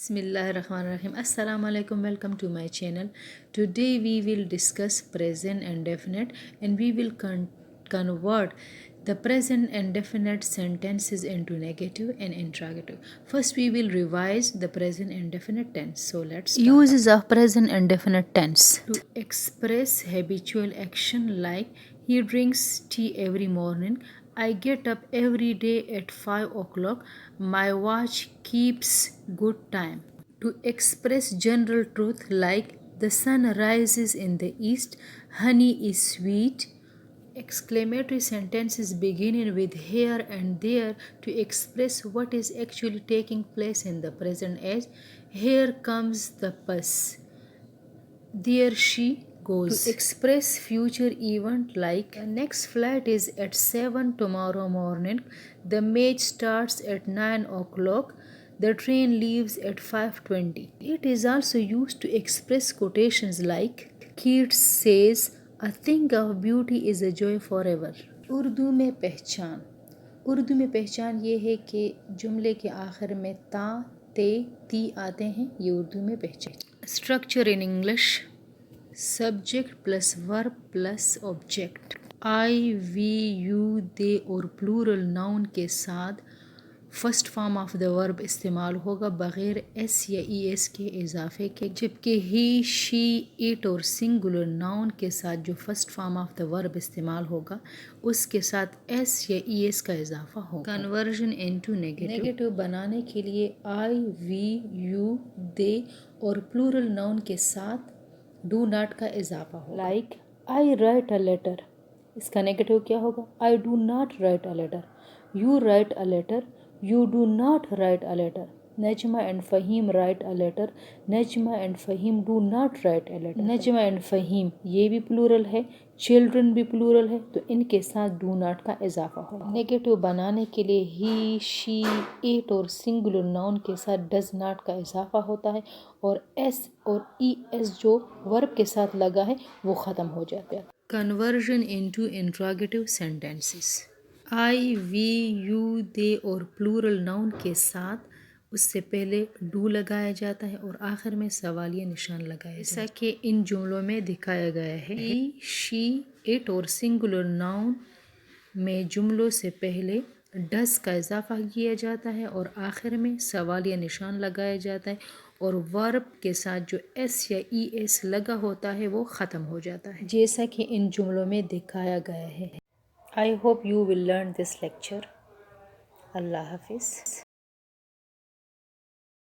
Bismillahirrahmanirrahim. Assalamu alaikum. Welcome to my channel. Today we will discuss present and definite, and we will convert the present and definite sentences into negative and interrogative. First we will revise the present and definite tense. So let's start. Uses of present and definite tense. To express habitual action like he drinks tea every morning. I get up every day at 5 o'clock. My watch keeps good time. To express general truth like the sun rises in the east, honey is sweet. Exclamatory sentences beginning with here and there to express what is actually taking place in the present age. Here comes the bus. There she goes. To express future event like the next flight is at 7 tomorrow morning. The match starts at 9 o'clock. The train leaves at 5:20. It is also used to express quotations like Keats says, a thing of beauty is a joy forever. Urdu میں پہچان. اردو میں پہچان یہ ہے کہ جملے کے آخر میں تا تے تی آتے ہیں. یہ اردو میں پہچان. Structure in English: subject plus verb plus object. I we you they اور پلورل ناؤن کے ساتھ فرسٹ فارم آف دا ورب استعمال ہوگا بغیر ایس یا ای ایس کے اضافے کے، جبکہ ہی شی اٹ اور سنگولر ناؤن کے ساتھ جو فرسٹ فارم آف دا ورب استعمال ہوگا اس کے ساتھ ایس یا ای ایس کا اضافہ ہوگا. کنورژن انٹو نیگیٹو بنانے کے لیے آئی وی یو دے اور پلورل ناؤن کے ساتھ ڈو ناٹ کا اضافہ ہوگا. Like I write a letter, اس کا نیگیٹو کیا ہوگا؟ I do not write a letter. You write a letter, you do not write a letter. Najma and Fahim write a letter, Najma and Fahim do not write a letter. Najma and Fahim یہ بھی plural ہے، children بھی plural ہے، تو ان کے ساتھ ڈو ناٹ کا اضافہ ہوگا. نیگیٹو بنانے کے لیے ہی شی اٹ اور سنگولر ناؤن کے ساتھ ڈز ناٹ کا اضافہ ہوتا ہے اور ایس اور ای ایس جو ورب کے ساتھ لگا ہے وہ ختم ہو جاتا ہے. Conversion into interrogative sentences: I we you they اور پلورل ناؤن کے ساتھ اس سے پہلے ڈو لگایا جاتا ہے اور آخر میں سوالیہ نشان لگایا جاتا ہے، جیسا کہ ان جملوں میں دکھایا گیا ہے. ہی شی اٹ اور سنگولر ناؤن میں جملوں سے پہلے ڈز کا اضافہ کیا جاتا ہے اور آخر میں سوالیہ نشان لگایا جاتا ہے اور ورب کے ساتھ جو ایس یا ای ایس لگا ہوتا ہے وہ ختم ہو جاتا ہے، جیسا کہ ان جملوں میں دکھایا گیا ہے. I hope you will learn this lecture. Allah Hafiz.